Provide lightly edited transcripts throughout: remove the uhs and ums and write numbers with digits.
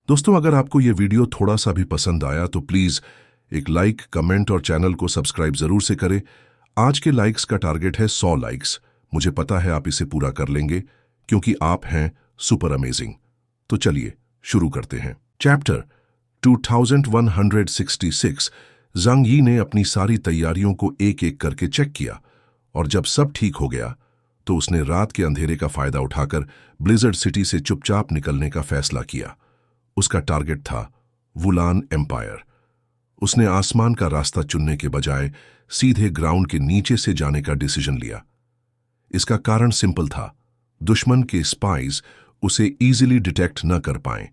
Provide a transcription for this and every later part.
दोस्तों, अगर आपको ये वीडियो थोड़ा सा भी पसंद आया तो प्लीज एक लाइक, कमेंट और चैनल को सब्सक्राइब जरूर से करें। आज के लाइक्स का टारगेट है 100 लाइक्स। मुझे पता है आप इसे पूरा कर लेंगे क्योंकि आप हैं सुपर अमेजिंग। तो चलिए शुरू करते हैं। चैप्टर 2166। जांग यी ने अपनी सारी तैयारियों को एक एक करके चेक किया और जब सब ठीक हो गया तो उसने रात के अंधेरे का फायदा उठाकर ब्लिजर्ड सिटी से चुपचाप निकलने का फैसला किया। उसका टारगेट था वुलान एम्पायर। उसने आसमान का रास्ता चुनने के बजाय सीधे ग्राउंड के नीचे से जाने का डिसीजन लिया। इसका कारण सिंपल था, दुश्मन के स्पाइज उसे इजीली डिटेक्ट न कर पाएं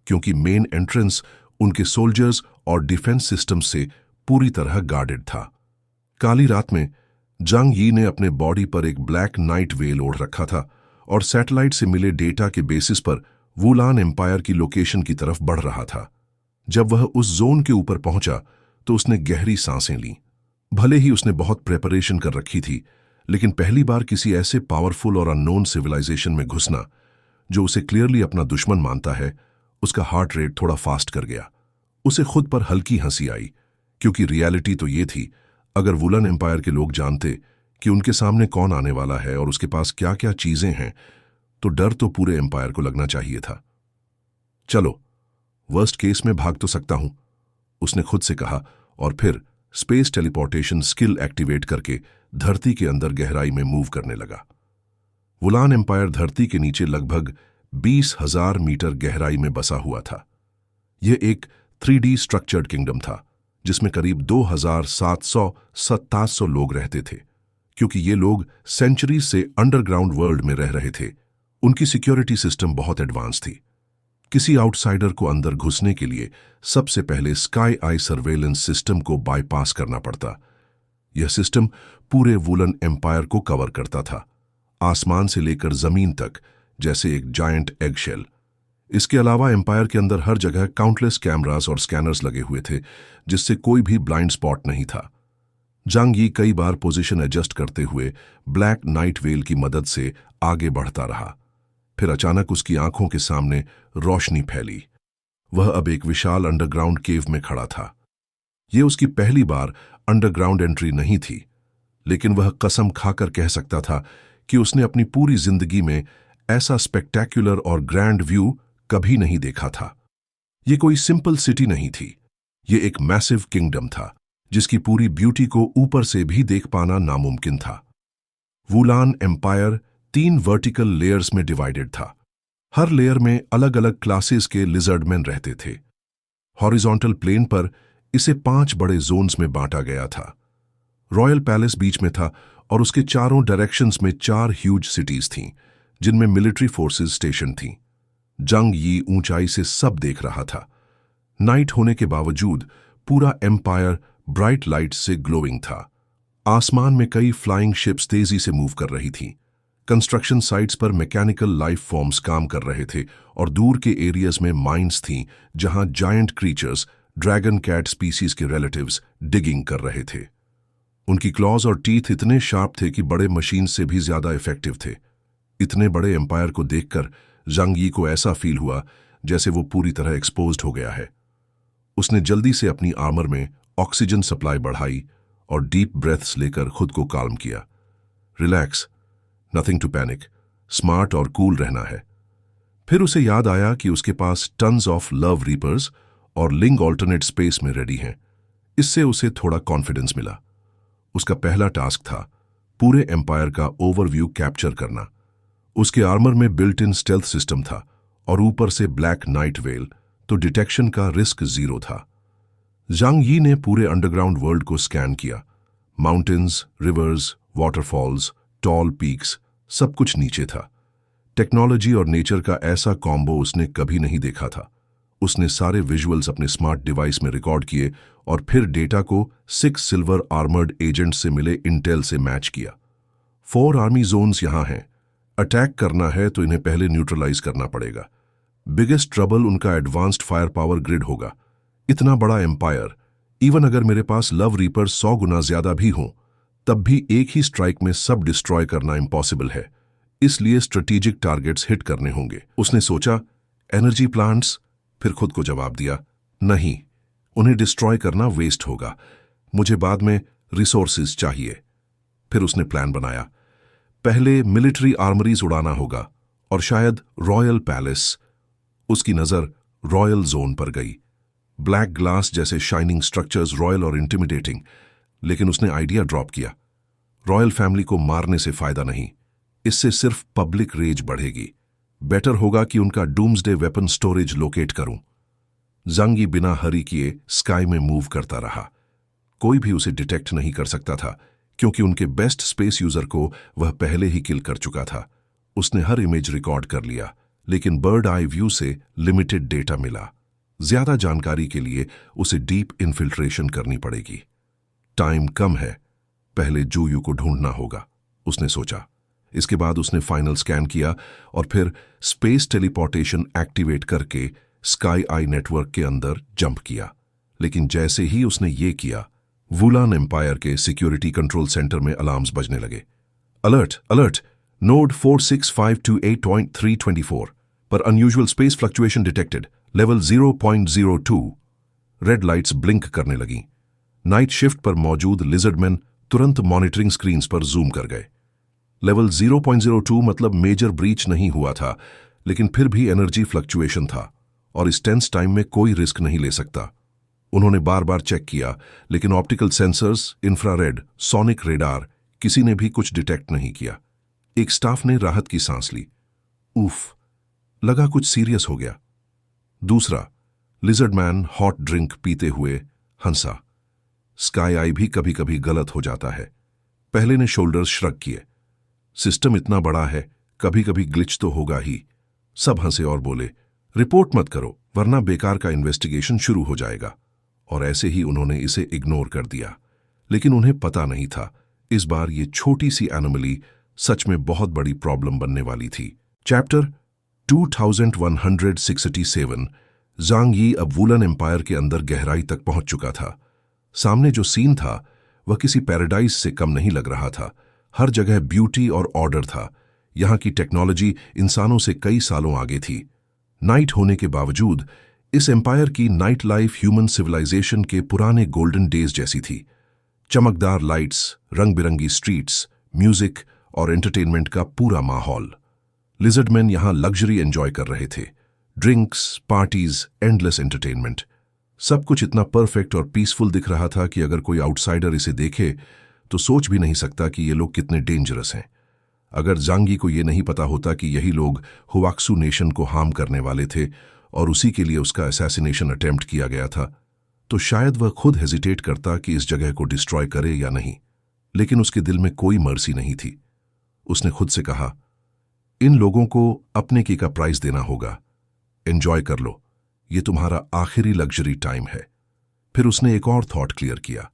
क्योंकि मेन एंट्रेंस उनके सोल्जर्स और डिफेंस सिस्टम से पूरी तरह गार्डेड था। काली रात में जांग यी ने अपने बॉडी पर एक ब्लैक नाइट वेल ओढ़ रखा था और सैटेलाइट से मिले डेटा के बेसिस पर वुलान एम्पायर की लोकेशन की तरफ बढ़ रहा था। जब वह उस जोन के ऊपर पहुंचा तो उसने गहरी सांसें लीं। भले ही उसने बहुत प्रेपरेशन कर रखी थी, लेकिन पहली बार किसी ऐसे पावरफुल और अननोन सिविलाइजेशन में घुसना जो उसे क्लियरली अपना दुश्मन मानता है, उसका हार्ट रेट थोड़ा फास्ट कर गया। उसे खुद पर हल्की हंसी आई क्योंकि रियलिटी तो ये थी, अगर वुलान एम्पायर के लोग जानते कि उनके सामने कौन आने वाला है और उसके पास क्या क्या चीजें हैं, तो डर तो पूरे एम्पायर को लगना चाहिए था। चलो, वर्स्ट केस में भाग तो सकता हूं, उसने खुद से कहा और फिर स्पेस टेलीपोर्टेशन स्किल एक्टिवेट करके धरती के अंदर गहराई में मूव करने लगा। वुलान एम्पायर धरती के नीचे लगभग 20,000 मीटर गहराई में बसा हुआ था। यह एक 3D स्ट्रक्चर्ड किंगडम था जिसमें करीब 2,700 लोग रहते थे। क्योंकि ये लोग सेंचुरीज से अंडरग्राउंड वर्ल्ड में रह रहे थे, उनकी सिक्योरिटी सिस्टम बहुत एडवांस थी। किसी आउटसाइडर को अंदर घुसने के लिए सबसे पहले स्काई आई सर्वेलेंस सिस्टम को बाईपास करना पड़ता। यह सिस्टम पूरे वुलन एम्पायर को कवर करता था, आसमान से लेकर जमीन तक, जैसे एक जायंट एगशेल। इसके अलावा एम्पायर के अंदर हर जगह काउंटलेस कैमरास और स्कैनर्स लगे हुए थे जिससे कोई भी ब्लाइंड स्पॉट नहीं था। जांग यी कई बार पोजीशन एडजस्ट करते हुए ब्लैक नाइट वेल की मदद से आगे बढ़ता रहा। फिर अचानक उसकी आंखों के सामने रोशनी फैली। वह अब एक विशाल अंडरग्राउंड केव में खड़ा था। यह उसकी पहली बार अंडरग्राउंड एंट्री नहीं थी, लेकिन वह कसम खाकर कह सकता था कि उसने अपनी पूरी जिंदगी में ऐसा स्पेक्टेक्युलर और ग्रैंड व्यू कभी नहीं देखा था। यह कोई सिंपल सिटी नहीं थी, यह एक मैसिव किंगडम था जिसकी पूरी ब्यूटी को ऊपर से भी देख पाना नामुमकिन था। वुलान एम्पायर 3 वर्टिकल लेयर्स में डिवाइडेड था। हर लेयर में अलग अलग क्लासेस के लिजर्डमैन रहते थे। हॉरिजॉन्टल प्लेन पर इसे 5 बड़े जोन्स में बांटा गया था। रॉयल पैलेस बीच में था और उसके चारों डायरेक्शंस में 4 ह्यूज सिटीज थीं जिनमें मिलिट्री फोर्सेस स्टेशन थीं। जांग यी ऊंचाई से सब देख रहा था। नाइट होने के बावजूद पूरा एम्पायर ब्राइट लाइट से ग्लोइंग था। आसमान में कई फ्लाइंग शिप्स तेजी से मूव कर रही थीं। कंस्ट्रक्शन साइट्स पर मैकेनिकल लाइफ फॉर्म्स काम कर रहे थे और दूर के एरियाज में माइंस थीं जहां giant creatures, dragon cat species के रिलेटिव्स डिगिंग कर रहे थे। उनकी क्लॉज और टीथ इतने शार्प थे कि बड़े मशीन से भी ज्यादा इफेक्टिव थे। इतने बड़े एम्पायर को देखकर जांग यी को ऐसा फील हुआ जैसे वो पूरी तरह एक्सपोज्ड हो गया है। उसने जल्दी से अपनी आर्मर में ऑक्सीजन सप्लाई बढ़ाई और डीप ब्रेथ्स लेकर खुद को काल्म किया। Relax, nothing to panic, smart और कूल रहना है। फिर उसे याद आया कि उसके पास टन्स ऑफ लव रीपर्स और लिंग ऑल्टरनेट स्पेस में रेडी हैं। इससे उसे थोड़ा कॉन्फिडेंस मिला। उसका पहला टास्क था पूरे एम्पायर का ओवरव्यू कैप्चर करना। उसके आर्मर में बिल्ट इन स्टेल्थ सिस्टम था और ऊपर से ब्लैक नाइट वेल, तो डिटेक्शन का रिस्क 0 था। जांग यी ने पूरे अंडरग्राउंड वर्ल्ड को स्कैन किया। Mountains, rivers, waterfalls, tall peaks, सब कुछ नीचे था। टेक्नोलॉजी और नेचर का ऐसा कॉम्बो उसने कभी नहीं देखा था। उसने सारे विजुअल्स अपने स्मार्ट डिवाइस में रिकॉर्ड किए और फिर डेटा को 6 सिल्वर आर्मर्ड एजेंट से मिले इंटेल से मैच किया। 4 आर्मी जोन्स यहां हैं। अटैक करना है तो इन्हें पहले न्यूट्रलाइज करना पड़ेगा। बिगेस्ट ट्रबल उनका एडवांस्ड फायर पावर ग्रिड होगा। इतना बड़ा एम्पायर, इवन अगर मेरे पास लव रीपर 100 गुना ज्यादा भी हों, तब भी एक ही स्ट्राइक में सब डिस्ट्रॉय करना इम्पॉसिबल है। इसलिए स्ट्रेटेजिक टारगेट्स हिट करने होंगे। उसने सोचा, एनर्जी प्लांट्स, फिर खुद को जवाब दिया, नहीं, उन्हें डिस्ट्रॉय करना वेस्ट होगा, मुझे बाद में रिसोर्सेज चाहिए। फिर उसने प्लान बनाया, पहले मिलिट्री आर्मरीज उड़ाना होगा और शायद रॉयल पैलेस। उसकी नजर रॉयल जोन पर गई। ब्लैक ग्लास जैसे शाइनिंग स्ट्रक्चर्स, रॉयल और इंटिमिडेटिंग। लेकिन उसने आइडिया ड्रॉप किया, रॉयल फैमिली को मारने से फायदा नहीं, इससे सिर्फ पब्लिक रेज बढ़ेगी। बेटर होगा कि उनका डूम्सडे वेपन स्टोरेज लोकेट करूं। ज़ांग यी बिना हरी किए स्काई में मूव करता रहा। कोई भी उसे डिटेक्ट नहीं कर सकता था, क्योंकि उनके बेस्ट स्पेस यूजर को वह पहले ही किल कर चुका था। उसने हर इमेज रिकॉर्ड कर लिया, लेकिन बर्ड आई व्यू से लिमिटेड डेटा मिला। ज्यादा जानकारी के लिए उसे डीप इन्फिल्ट्रेशन करनी पड़ेगी। टाइम कम है, पहले जूयू को ढूंढना होगा, उसने सोचा। इसके बाद उसने फाइनल स्कैन किया और फिर स्पेस टेलीपोर्टेशन एक्टिवेट करके स्काई आई नेटवर्क के अंदर जंप किया। लेकिन जैसे ही उसने ये किया, वुलान एम्पायर के सिक्योरिटी कंट्रोल सेंटर में अलार्म्स बजने लगे। अलर्ट अलर्ट, नोड 46528.324 पर unusual space fluctuation detected, level 0.02। Red lights blink करने लगी। नाइट शिफ्ट पर मौजूद लिजर्डमैन तुरंत मॉनिटरिंग स्क्रीन्स पर जूम कर गए। लेवल 0.02 मतलब मेजर ब्रीच नहीं हुआ था, लेकिन फिर भी एनर्जी फ्लक्चुएशन था और इस टेंस टाइम में कोई रिस्क नहीं ले सकता। उन्होंने बार बार चेक किया, लेकिन optical sensors, infrared, sonic radar, किसी ने भी कुछ डिटेक्ट नहीं किया। एक स्टाफ ने राहत की सांस ली। उफ, लगा कुछ सीरियस हो गया। दूसरा, लिजर्डमैन हॉट ड्रिंक पीते हुए हंसा। स्काई आई भी कभी कभी गलत हो जाता है। पहले ने शोल्डर्स श्रग किए। सिस्टम इतना बड़ा है, कभी कभी ग्लिच तो होगा ही। सब हंसे और बोले, रिपोर्ट मत करो, वरना बेकार का इन्वेस्टिगेशन शुरू हो जाएगा। और ऐसे ही उन्होंने इसे इग्नोर कर दिया। लेकिन उन्हें पता नहीं था, इस बार ये छोटी सी एनोमली सच में बहुत बड़ी प्रॉब्लम बनने वाली थी। चैप्टर 2167। ज़ांग यी अब वुलन एम्पायर के अंदर गहराई तक पहुंच चुका था। सामने जो सीन था वह किसी पैराडाइज से कम नहीं लग रहा था। हर जगह ब्यूटी और ऑर्डर था। यहाँ की टेक्नोलॉजी इंसानों से कई सालों आगे थी। नाइट होने के बावजूद इस एम्पायर की नाइट लाइफ ह्यूमन सिविलाइजेशन के पुराने गोल्डन डेज जैसी थी। चमकदार लाइट्स, रंग बिरंगी स्ट्रीट्स, म्यूजिक और एंटरटेनमेंट का पूरा माहौल। लिजर्डमैन यहाँ लग्जरी एंजॉय कर रहे थे। ड्रिंक्स, पार्टीज, एंडलेस एंटरटेनमेंट, सब कुछ इतना परफेक्ट और पीसफुल दिख रहा था कि अगर कोई आउटसाइडर इसे देखे तो सोच भी नहीं सकता कि ये लोग कितने डेंजरस हैं। अगर ज़ांग यी को ये नहीं पता होता कि यही लोग हुआक्सू नेशन को हार्म करने वाले थे और उसी के लिए उसका असैसिनेशन अटेम्प्ट किया गया था, तो शायद वह खुद हेजिटेट करता कि इस जगह को डिस्ट्रॉय करे या नहीं। लेकिन उसके दिल में कोई मर्सी नहीं थी। उसने खुद से कहा, इन लोगों को अपने की का प्राइस देना होगा, एंजॉय कर लो, ये तुम्हारा आखिरी लग्जरी टाइम है। फिर उसने एक और थॉट क्लियर किया,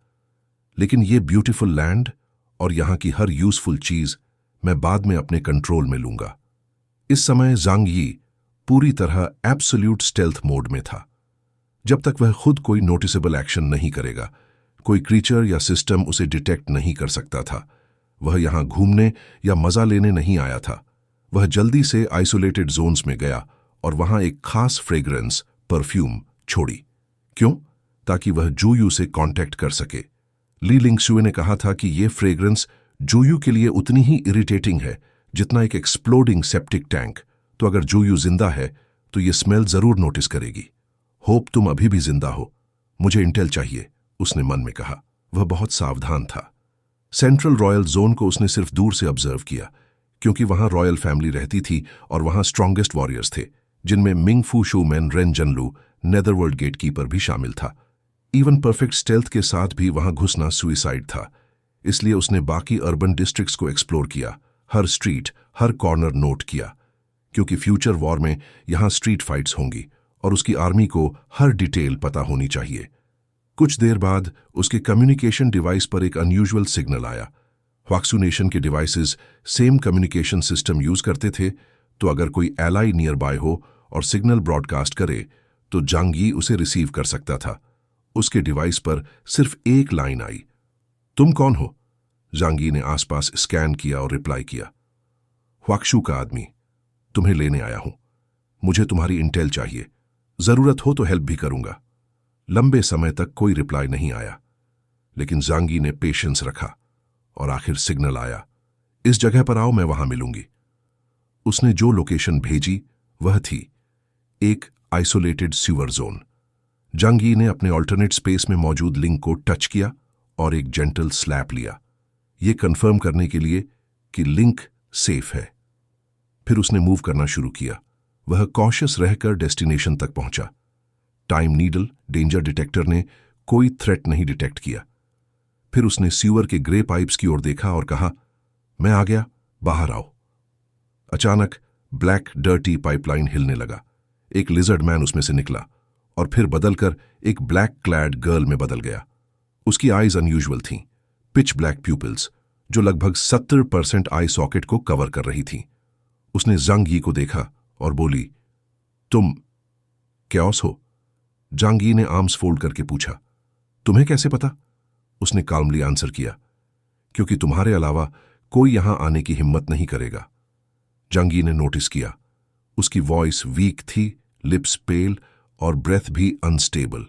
लेकिन ये ब्यूटीफुल लैंड और यहाँ की हर यूजफुल चीज मैं बाद में अपने कंट्रोल में लूंगा। इस समय ज़ांग यी पूरी तरह एब्सोल्यूट स्टेल्थ मोड में था। जब तक वह खुद कोई नोटिसेबल एक्शन नहीं करेगा, कोई क्रीचर या सिस्टम उसे डिटेक्ट नहीं कर सकता था। वह यहाँ घूमने या मजा लेने नहीं आया था। वह जल्दी से आइसोलेटेड जोन्स में गया और वहां एक खास फ्रेग्रेंस, परफ्यूम छोड़ी। क्यों? ताकि वह जूयू से कांटेक्ट कर सके। ली लिंगशुए ने कहा था कि यह फ्रेग्रेंस जूयू के लिए उतनी ही इरिटेटिंग है जितना एक एक्सप्लोडिंग सेप्टिक टैंक। तो अगर जूयू जिंदा है तो ये स्मेल जरूर नोटिस करेगी। होप तुम अभी भी जिंदा हो, मुझे इंटेल चाहिए, उसने मन में कहा। वह बहुत सावधान था। सेंट्रल रॉयल जोन को उसने सिर्फ दूर से ऑब्जर्व किया, क्योंकि वहां रॉयल फैमिली रहती थी और वहां स्ट्रॉन्गेस्ट वॉरियर्स थे, जिनमें मिंग फू शूमैन रेन जनलू, नेदरवर्ल्ड गेटकीपर भी शामिल था। इवन परफेक्ट स्टेल्थ के साथ भी वहां घुसना सुइसाइड था। इसलिए उसने बाकी अर्बन डिस्ट्रिक्ट्स को एक्सप्लोर किया, हर स्ट्रीट, हर कॉर्नर नोट किया, क्योंकि फ्यूचर वॉर में यहां स्ट्रीट फाइट्स होंगी और उसकी आर्मी को हर डिटेल पता होनी चाहिए। कुछ देर बाद उसके कम्युनिकेशन डिवाइस पर एक अनयूजुअल सिग्नल आया। हुआक्सू नेशन के devices same communication system use करते थे, तो अगर कोई एलाई नियर बाय हो और सिग्नल ब्रॉडकास्ट करे तो ज़ांग यी उसे रिसीव कर सकता था। उसके डिवाइस पर सिर्फ एक लाइन आई, तुम कौन हो? ज़ांग यी ने आसपास स्कैन किया और रिप्लाई किया, हुआक्सू का आदमी, तुम्हें लेने आया हूं, मुझे तुम्हारी इंटेल चाहिए। जरूरत हो तो हेल्प भी करूंगा। लंबे समय तक कोई रिप्लाई नहीं आया, लेकिन जांगी ने पेशेंस रखा और आखिर सिग्नल आया, इस जगह पर आओ, मैं वहां मिलूंगी। उसने जो लोकेशन भेजी वह थी एक आइसोलेटेड सीवर जोन। जांगी ने अपने ऑल्टरनेट स्पेस में मौजूद लिंक को टच किया और एक जेंटल स्लैप लिया, यह कंफर्म करने के लिए कि लिंक सेफ है। फिर उसने मूव करना शुरू किया। वह कॉशियस रहकर डेस्टिनेशन तक पहुंचा। टाइम नीडल डेंजर डिटेक्टर ने कोई थ्रेट नहीं डिटेक्ट किया। फिर उसने सीवर के ग्रे पाइप्स की ओर देखा और कहा, मैं आ गया, बाहर आओ। अचानक ब्लैक डर्टी पाइपलाइन हिलने लगा। एक लिजर्ड मैन उसमें से निकला और फिर बदलकर एक ब्लैक क्लैड गर्ल में बदल गया। उसकी आईज अनयूजुअल थीं, पिच ब्लैक प्यूपिल्स जो लगभग 70% आई सॉकेट को कवर कर रही थीं। उसने जांग यी को देखा और बोली, तुम क्याओस हो? जांग यी ने आर्म्स फोल्ड करके पूछा, तुम्हें कैसे पता? उसने काल्मली आंसर किया, क्योंकि तुम्हारे अलावा कोई यहां आने की हिम्मत नहीं करेगा। जांग यी ने नोटिस किया, उसकी वॉइस वीक थी, लिप्स पेल और ब्रेथ भी अनस्टेबल।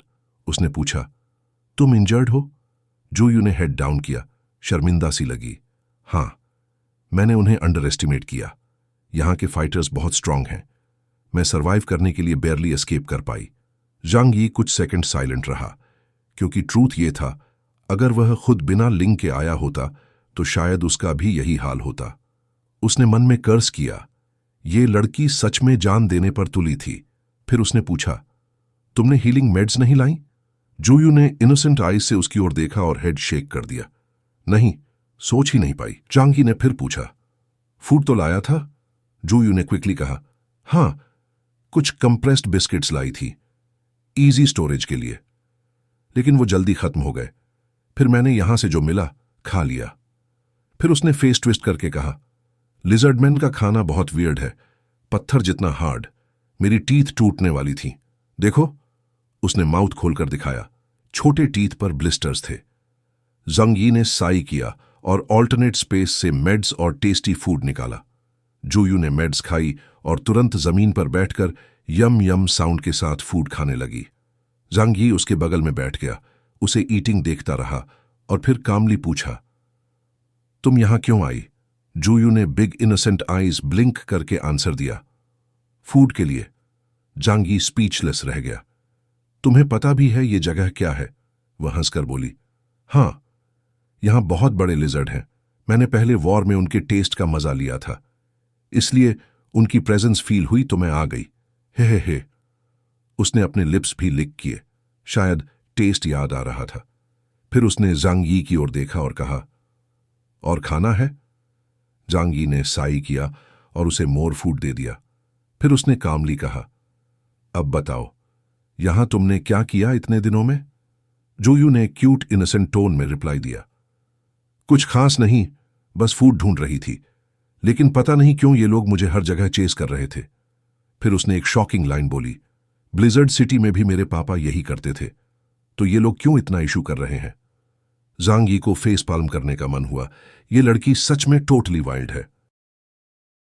उसने पूछा, तुम इंजर्ड हो? जू यू ने हेड डाउन किया, शर्मिंदा सी लगी। हां, मैंने उन्हें अंडर एस्टिमेट किया। यहां के फाइटर्स बहुत स्ट्रांग हैं। मैं सरवाइव करने के लिए बेयरली एस्केप कर पाई। जांग यी कुछ सेकंड साइलेंट रहा, क्योंकि ट्रूथ ये था, अगर वह खुद बिना लिंक के आया होता तो शायद उसका भी यही हाल होता। उसने मन में कर्स किया, ये लड़की सच में जान देने पर तुली थी। फिर उसने पूछा, तुमने हीलिंग मेड्स नहीं लाई? जू यू ने इनोसेंट आईज से उसकी ओर देखा और हेड शेक कर दिया। नहीं, सोच ही नहीं पाई। जांग यी ने फिर पूछा, फूड तो लाया था? जू यू ने क्विकली कहा, हां, कुछ कंप्रेस्ड बिस्किट्स लाई थी, इजी स्टोरेज के लिए, लेकिन वो जल्दी खत्म हो गए। फिर मैंने यहां से जो मिला खा लिया। फिर उसने फेस ट्विस्ट करके कहा, लिजर्डमैन का खाना बहुत वियर्ड है, पत्थर जितना हार्ड, मेरी टीथ टूटने वाली थी। देखो, उसने माउथ खोलकर दिखाया, छोटे टीथ पर ब्लिस्टर्स थे। जांग यी ने साई किया और ऑल्टरनेट स्पेस से मेड्स और टेस्टी फूड निकाला। जू यू ने मेड्स खाई और तुरंत जमीन पर बैठकर यम यम साउंड के साथ फूड खाने लगी। जांग यी उसके बगल में बैठ गया, उसे ईटिंग देखता रहा और फिर कामली पूछा, तुम यहां क्यों आई? जू यू ने बिग इनोसेंट आईज ब्लिंक करके आंसर दिया, फूड के लिए। जांग यी स्पीचलेस रह गया। तुम्हें पता भी है ये जगह क्या है? वह हंसकर बोली, हां, यहां बहुत बड़े लिजर्ड हैं। मैंने पहले वॉर में उनके टेस्ट का मजा लिया था, इसलिए उनकी प्रेजेंस फील हुई तो मैं आ गई। हे। उसने अपने लिप्स भी लिक किए, शायद टेस्ट याद आ रहा था। फिर उसने जांग यी की ओर देखा और कहा, और खाना है? जांग यी ने साई किया और उसे मोर फूड दे दिया। फिर उसने कामली कहा, अब बताओ, यहां तुमने क्या किया इतने दिनों में? जू यू ने क्यूट इनोसेंट टोन में रिप्लाई दिया, कुछ खास नहीं, बस फूड ढूंढ रही थी, लेकिन पता नहीं क्यों ये लोग मुझे हर जगह चेस कर रहे थे। फिर उसने एक शॉकिंग लाइन बोली, ब्लिजर्ड सिटी में भी मेरे पापा यही करते थे, तो ये लोग क्यों इतना इशू कर रहे हैं? जांग यी को फेस पाल्म करने का मन हुआ। ये लड़की सच में टोटली वाइल्ड है।